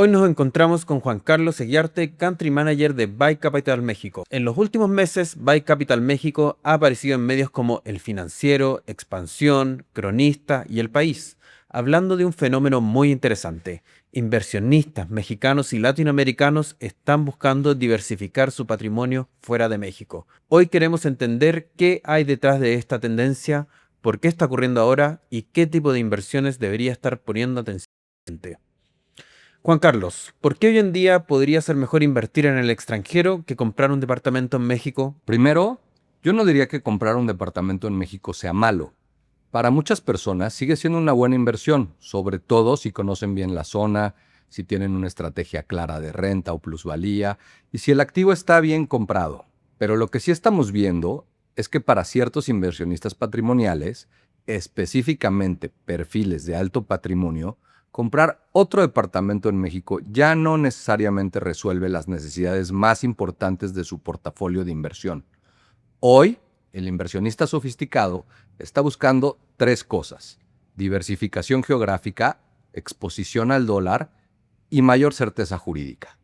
Hoy nos encontramos con Juan Carlos Eguiarte, Country Manager de Buy Capital México. En los últimos meses, Buy Capital México ha aparecido en medios como El Financiero, Expansión, Cronista y El País, hablando de un fenómeno muy interesante. Inversionistas mexicanos y latinoamericanos están buscando diversificar su patrimonio fuera de México. Hoy queremos entender qué hay detrás de esta tendencia, por qué está ocurriendo ahora y qué tipo de inversiones debería estar poniendo atención. Juan Carlos, ¿por qué hoy en día podría ser mejor invertir en el extranjero que comprar un departamento en México? Primero, yo no diría que comprar un departamento en México sea malo. Para muchas personas sigue siendo una buena inversión, sobre todo si conocen bien la zona, si tienen una estrategia clara de renta o plusvalía y si el activo está bien comprado. Pero lo que sí estamos viendo es que para ciertos inversionistas patrimoniales, específicamente perfiles de alto patrimonio, comprar otro departamento en México ya no necesariamente resuelve las necesidades más importantes de su portafolio de inversión. Hoy, el inversionista sofisticado está buscando tres cosas: diversificación geográfica, exposición al dólar y mayor certeza jurídica.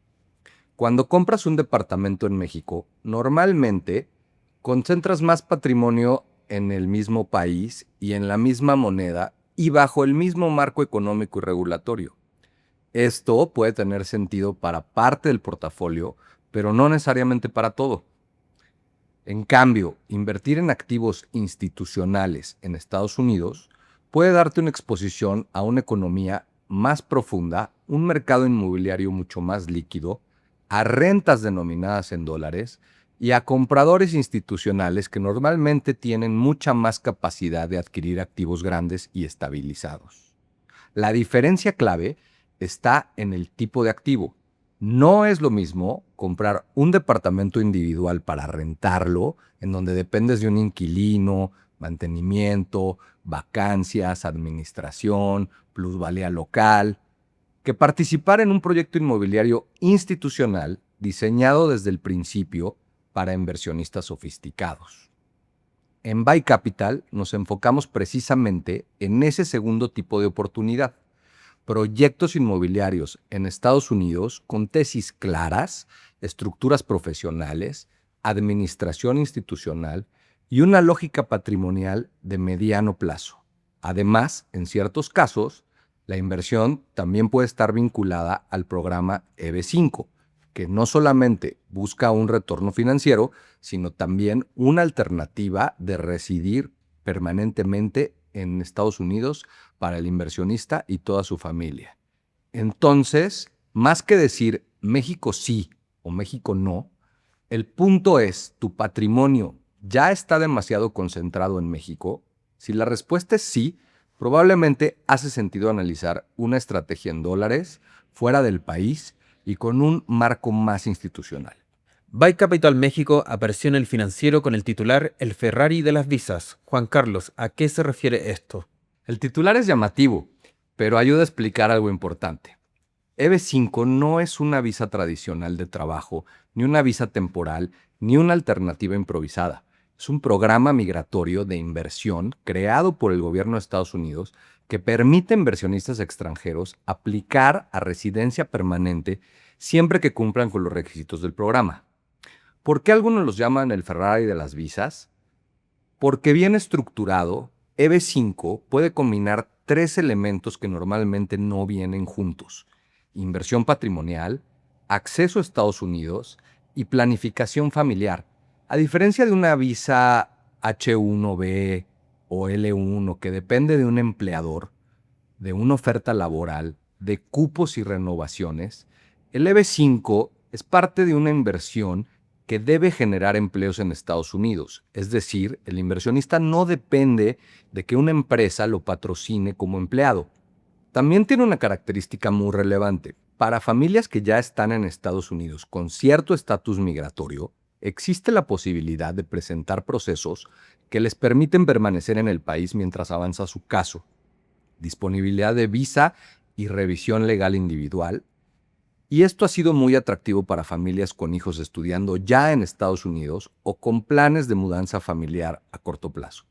Cuando compras un departamento en México, normalmente concentras más patrimonio en el mismo país y en la misma moneda y bajo el mismo marco económico y regulatorio. Esto puede tener sentido para parte del portafolio, pero no necesariamente para todo. En cambio, invertir en activos institucionales en Estados Unidos puede darte una exposición a una economía más profunda, un mercado inmobiliario mucho más líquido, a rentas denominadas en dólares y a compradores institucionales que normalmente tienen mucha más capacidad de adquirir activos grandes y estabilizados. La diferencia clave está en el tipo de activo. No es lo mismo comprar un departamento individual para rentarlo, en donde dependes de un inquilino, mantenimiento, vacancias, administración, plusvalía local, que participar en un proyecto inmobiliario institucional diseñado desde el principio para inversionistas sofisticados. En Buy Capital nos enfocamos precisamente en ese segundo tipo de oportunidad: proyectos inmobiliarios en Estados Unidos con tesis claras, estructuras profesionales, administración institucional y una lógica patrimonial de mediano plazo. Además, en ciertos casos, la inversión también puede estar vinculada al programa EB5, que no solamente busca un retorno financiero, sino también una alternativa de residir permanentemente en Estados Unidos para el inversionista y toda su familia. Entonces, más que decir México sí o México no, el punto es: ¿tu patrimonio ya está demasiado concentrado en México? Si la respuesta es sí, probablemente hace sentido analizar una estrategia en dólares, fuera del país y con un marco más institucional. Buy Capital México apareció en El Financiero con el titular El Ferrari de las visas. Juan Carlos, ¿a qué se refiere esto? El titular es llamativo, pero ayuda a explicar algo importante. EB5 no es una visa tradicional de trabajo, ni una visa temporal, ni una alternativa improvisada. Es un programa migratorio de inversión creado por el gobierno de Estados Unidos que permite a inversionistas extranjeros aplicar a residencia permanente siempre que cumplan con los requisitos del programa. ¿Por qué algunos los llaman el Ferrari de las visas? Porque bien estructurado, EB5 puede combinar tres elementos que normalmente no vienen juntos: inversión patrimonial, acceso a Estados Unidos y planificación familiar. A diferencia de una visa H1B o L1 que depende de un empleador, de una oferta laboral, de cupos y renovaciones, el EB5 es parte de una inversión que debe generar empleos en Estados Unidos. Es decir, el inversionista no depende de que una empresa lo patrocine como empleado. También tiene una característica muy relevante. Para familias que ya están en Estados Unidos con cierto estatus migratorio, existe la posibilidad de presentar procesos que les permiten permanecer en el país mientras avanza su caso: disponibilidad de visa y revisión legal individual. Y esto ha sido muy atractivo para familias con hijos estudiando ya en Estados Unidos o con planes de mudanza familiar a corto plazo.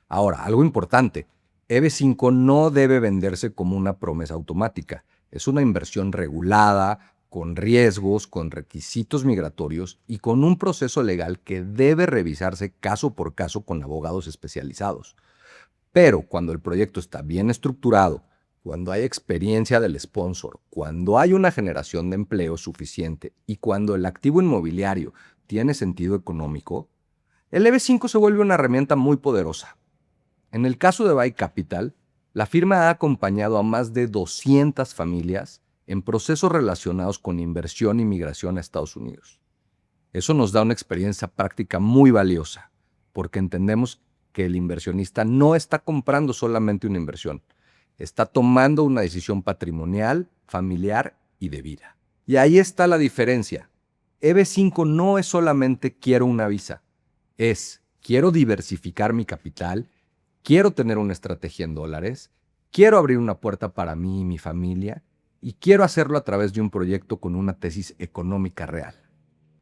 Ahora, algo importante: EB5 no debe venderse como una promesa automática. Es una inversión regulada, con riesgos, con requisitos migratorios y con un proceso legal que debe revisarse caso por caso con abogados especializados. Pero cuando el proyecto está bien estructurado, cuando hay experiencia del sponsor, cuando hay una generación de empleo suficiente y cuando el activo inmobiliario tiene sentido económico, el EB5 se vuelve una herramienta muy poderosa. En el caso de Buy Capital, la firma ha acompañado a más de 200 familias en procesos relacionados con inversión y migración a Estados Unidos. Eso nos da una experiencia práctica muy valiosa, porque entendemos que el inversionista no está comprando solamente una inversión, está tomando una decisión patrimonial, familiar y de vida. Y ahí está la diferencia. EB5 no es solamente quiero una visa, es quiero diversificar mi capital, quiero tener una estrategia en dólares, quiero abrir una puerta para mí y mi familia y quiero hacerlo a través de un proyecto con una tesis económica real.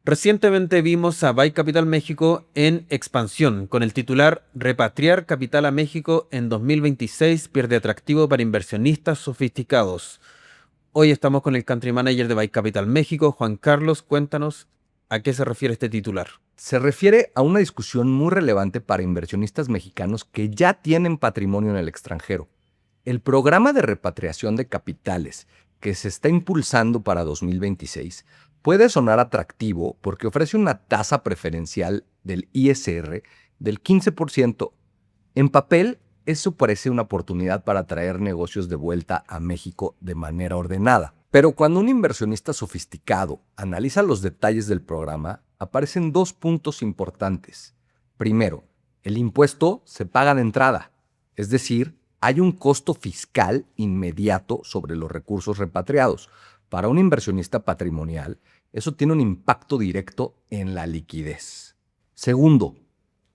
Recientemente vimos a Buy Capital México en expansión, con el titular Repatriar capital a México en 2026 pierde atractivo para inversionistas sofisticados. Hoy estamos con el Country Manager de Buy Capital México, Juan Carlos. Cuéntanos a qué se refiere este titular. Se refiere a una discusión muy relevante para inversionistas mexicanos que ya tienen patrimonio en el extranjero. El programa de repatriación de capitales que se está impulsando para 2026 puede sonar atractivo porque ofrece una tasa preferencial del ISR del 15%. En papel, eso parece una oportunidad para atraer negocios de vuelta a México de manera ordenada. Pero cuando un inversionista sofisticado analiza los detalles del programa, aparecen dos puntos importantes. Primero, el impuesto se paga de entrada, es decir, hay un costo fiscal inmediato sobre los recursos repatriados. Para un inversionista patrimonial, eso tiene un impacto directo en la liquidez. Segundo,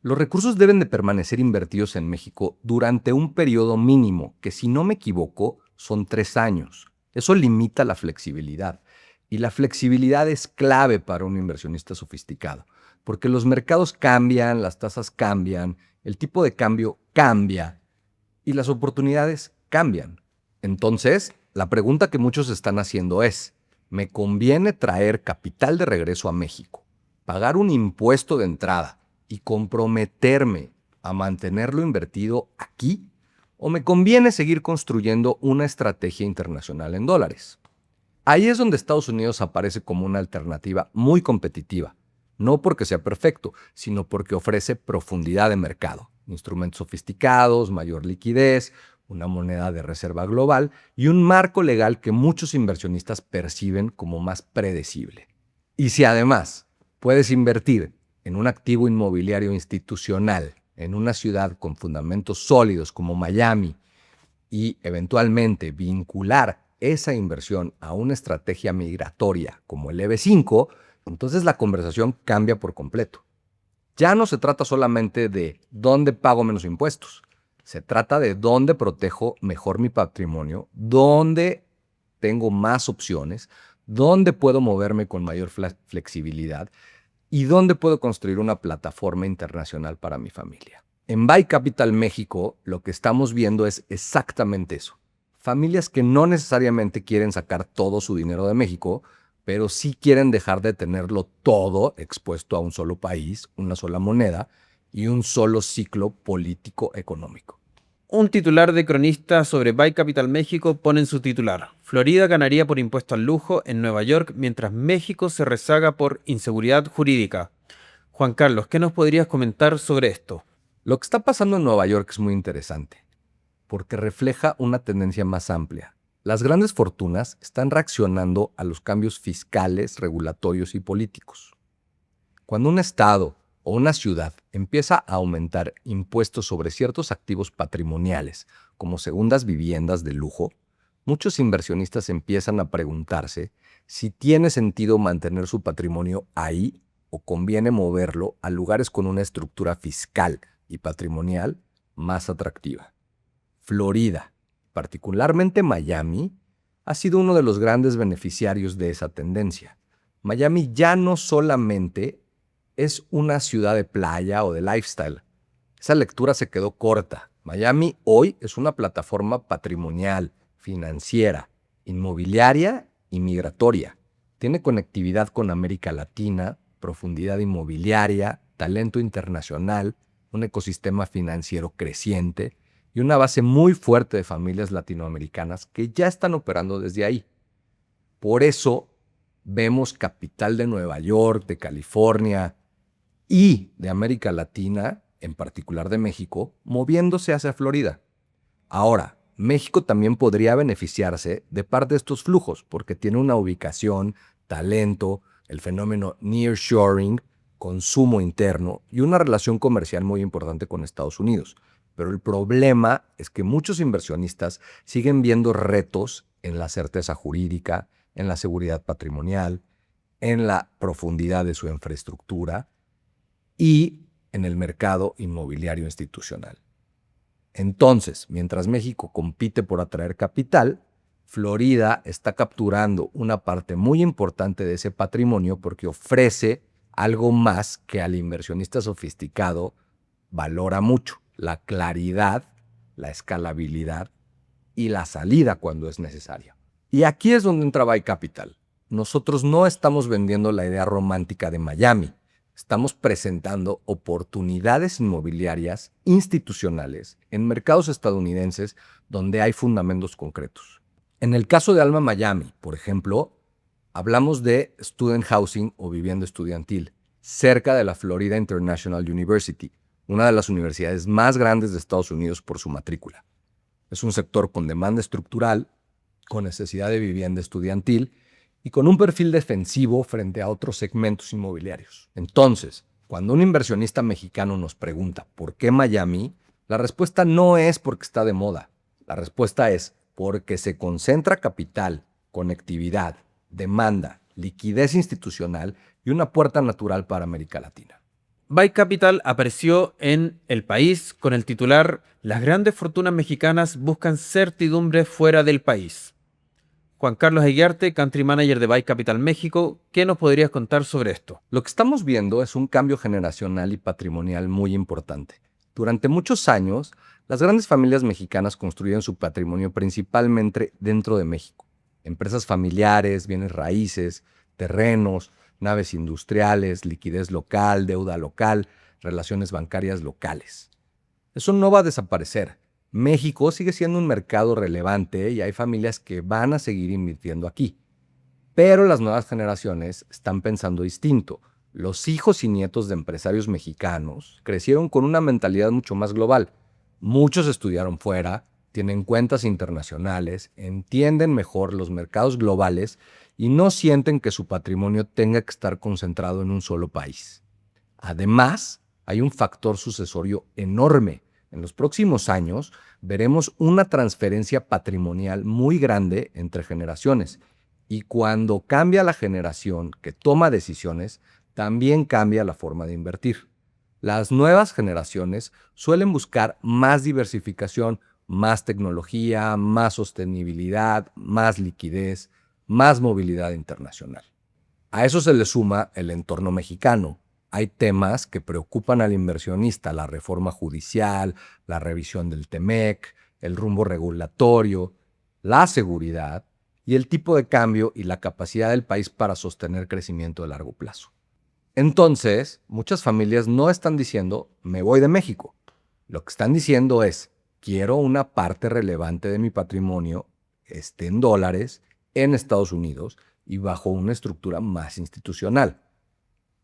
los recursos deben de permanecer invertidos en México durante un periodo mínimo, que si no me equivoco, son 3 años. Eso limita la flexibilidad. Y la flexibilidad es clave para un inversionista sofisticado, porque los mercados cambian, las tasas cambian, el tipo de cambio cambia y las oportunidades cambian. Entonces, la pregunta que muchos están haciendo es, ¿me conviene traer capital de regreso a México, pagar un impuesto de entrada y comprometerme a mantenerlo invertido aquí? ¿O me conviene seguir construyendo una estrategia internacional en dólares? Ahí es donde Estados Unidos aparece como una alternativa muy competitiva, no porque sea perfecto, sino porque ofrece profundidad de mercado, instrumentos sofisticados, mayor liquidez, una moneda de reserva global y un marco legal que muchos inversionistas perciben como más predecible. Y si además puedes invertir en un activo inmobiliario institucional en una ciudad con fundamentos sólidos como Miami y eventualmente vincular esa inversión a una estrategia migratoria como el EB5, entonces la conversación cambia por completo. Ya no se trata solamente de dónde pago menos impuestos. Se trata de dónde protejo mejor mi patrimonio, dónde tengo más opciones, dónde puedo moverme con mayor flexibilidad y dónde puedo construir una plataforma internacional para mi familia. En Buy Capital México, lo que estamos viendo es exactamente eso. Familias que no necesariamente quieren sacar todo su dinero de México, pero sí quieren dejar de tenerlo todo expuesto a un solo país, una sola moneda y un solo ciclo político-económico. Un titular de cronista sobre Buy Capital México pone en su titular: Florida ganaría por impuesto al lujo en Nueva York mientras México se rezaga por inseguridad jurídica. Juan Carlos, ¿qué nos podrías comentar sobre esto? Lo que está pasando en Nueva York es muy interesante, porque refleja una tendencia más amplia. Las grandes fortunas están reaccionando a los cambios fiscales, regulatorios y políticos. Cuando un estado o una ciudad empieza a aumentar impuestos sobre ciertos activos patrimoniales, como segundas viviendas de lujo, muchos inversionistas empiezan a preguntarse si tiene sentido mantener su patrimonio ahí o conviene moverlo a lugares con una estructura fiscal y patrimonial más atractiva. Florida, particularmente Miami, ha sido uno de los grandes beneficiarios de esa tendencia. Miami ya no solamente es una ciudad de playa o de lifestyle. Esa lectura se quedó corta. Miami hoy es una plataforma patrimonial, financiera, inmobiliaria y migratoria. Tiene conectividad con América Latina, profundidad inmobiliaria, talento internacional, un ecosistema financiero creciente y una base muy fuerte de familias latinoamericanas que ya están operando desde ahí. Por eso vemos capital de Nueva York, de California y de América Latina, en particular de México, moviéndose hacia Florida. Ahora, México también podría beneficiarse de parte de estos flujos porque tiene una ubicación, talento, el fenómeno nearshoring, consumo interno y una relación comercial muy importante con Estados Unidos. Pero el problema es que muchos inversionistas siguen viendo retos en la certeza jurídica, en la seguridad patrimonial, en la profundidad de su infraestructura y en el mercado inmobiliario institucional. Entonces, mientras México compite por atraer capital, Florida está capturando una parte muy importante de ese patrimonio porque ofrece algo más que al inversionista sofisticado valora mucho: la claridad, la escalabilidad y la salida cuando es necesaria. Y aquí es donde entra Buy Capital. Nosotros no estamos vendiendo la idea romántica de Miami. Estamos presentando oportunidades inmobiliarias institucionales en mercados estadounidenses donde hay fundamentos concretos. En el caso de Alma Miami, por ejemplo, hablamos de student housing o vivienda estudiantil cerca de la Florida International University, una de las universidades más grandes de Estados Unidos por su matrícula. Es un sector con demanda estructural, con necesidad de vivienda estudiantil y con un perfil defensivo frente a otros segmentos inmobiliarios. Entonces, cuando un inversionista mexicano nos pregunta ¿por qué Miami?, la respuesta no es porque está de moda. La respuesta es porque se concentra capital, conectividad, demanda, liquidez institucional y una puerta natural para América Latina. Buy Capital apareció en El País con el titular "Las grandes fortunas mexicanas buscan certidumbre fuera del país". Juan Carlos Eguiarte, Country Manager de Buy Capital México, ¿qué nos podrías contar sobre esto? Lo que estamos viendo es un cambio generacional y patrimonial muy importante. Durante muchos años, las grandes familias mexicanas construyeron su patrimonio principalmente dentro de México. Empresas familiares, bienes raíces, terrenos, naves industriales, liquidez local, deuda local, relaciones bancarias locales. Eso no va a desaparecer. México sigue siendo un mercado relevante y hay familias que van a seguir invirtiendo aquí. Pero las nuevas generaciones están pensando distinto. Los hijos y nietos de empresarios mexicanos crecieron con una mentalidad mucho más global. Muchos estudiaron fuera, tienen cuentas internacionales, entienden mejor los mercados globales y no sienten que su patrimonio tenga que estar concentrado en un solo país. Además, hay un factor sucesorio enorme. En los próximos años veremos una transferencia patrimonial muy grande entre generaciones. Y cuando cambia la generación que toma decisiones, también cambia la forma de invertir. Las nuevas generaciones suelen buscar más diversificación, más tecnología, más sostenibilidad, más liquidez, más movilidad internacional. A eso se le suma el entorno mexicano. Hay temas que preocupan al inversionista: la reforma judicial, la revisión del TEMEC, el rumbo regulatorio, la seguridad y el tipo de cambio y la capacidad del país para sostener crecimiento de largo plazo. Entonces, muchas familias no están diciendo me voy de México. Lo que están diciendo es quiero una parte relevante de mi patrimonio esté en dólares, en Estados Unidos y bajo una estructura más institucional.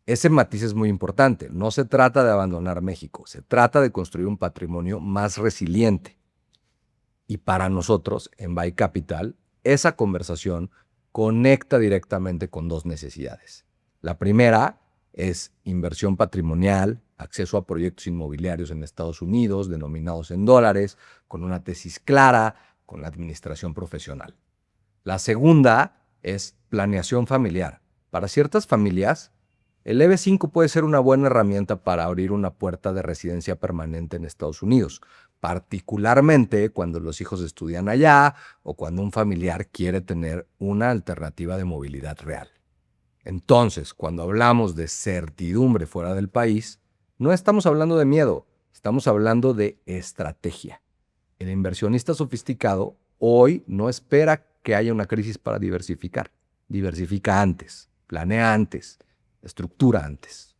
Ese matiz es muy importante. No se trata de abandonar México, se trata de construir un patrimonio más resiliente. Y para nosotros, en Buy Capital, esa conversación conecta directamente con dos necesidades. La primera es inversión patrimonial, acceso a proyectos inmobiliarios en Estados Unidos, denominados en dólares, con una tesis clara, con la administración profesional. La segunda es planeación familiar. Para ciertas familias, el EB5 puede ser una buena herramienta para abrir una puerta de residencia permanente en Estados Unidos, particularmente cuando los hijos estudian allá o cuando un familiar quiere tener una alternativa de movilidad real. Entonces, cuando hablamos de certidumbre fuera del país, no estamos hablando de miedo, estamos hablando de estrategia. El inversionista sofisticado hoy no espera que haya una crisis para diversificar. Diversifica antes, planea antes, estructura antes.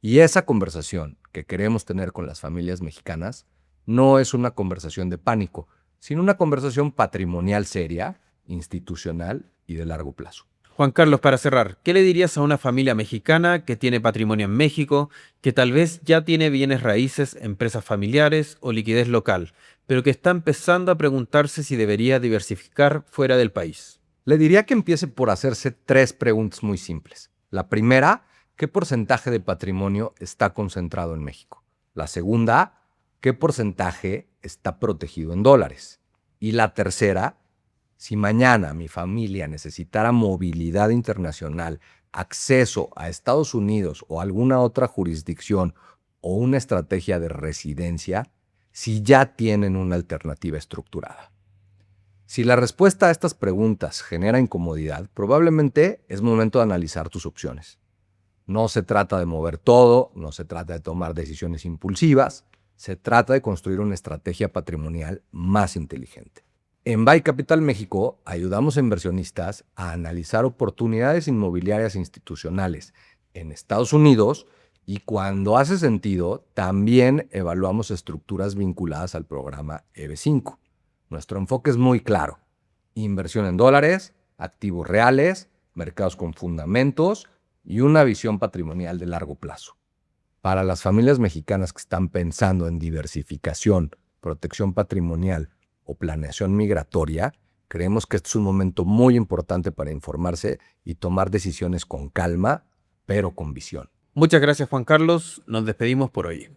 Y esa conversación que queremos tener con las familias mexicanas no es una conversación de pánico, sino una conversación patrimonial seria, institucional y de largo plazo. Juan Carlos, para cerrar, ¿qué le dirías a una familia mexicana que tiene patrimonio en México, que tal vez ya tiene bienes raíces, empresas familiares o liquidez local, pero que está empezando a preguntarse si debería diversificar fuera del país? Le diría que empiece por hacerse 3 preguntas muy simples. La primera, ¿qué porcentaje de patrimonio está concentrado en México? La segunda, ¿qué porcentaje está protegido en dólares? Y la tercera, si mañana mi familia necesitara movilidad internacional, acceso a Estados Unidos o alguna otra jurisdicción o una estrategia de residencia, si ya tienen una alternativa estructurada. Si la respuesta a estas preguntas genera incomodidad, probablemente es momento de analizar tus opciones. No se trata de mover todo, no se trata de tomar decisiones impulsivas, se trata de construir una estrategia patrimonial más inteligente. En Buy Capital México ayudamos a inversionistas a analizar oportunidades inmobiliarias institucionales en Estados Unidos y cuando hace sentido, también evaluamos estructuras vinculadas al programa EB5. Nuestro enfoque es muy claro: inversión en dólares, activos reales, mercados con fundamentos y una visión patrimonial de largo plazo. Para las familias mexicanas que están pensando en diversificación, protección patrimonial o planeación migratoria, creemos que este es un momento muy importante para informarse y tomar decisiones con calma, pero con visión. Muchas gracias, Juan Carlos. Nos despedimos por hoy.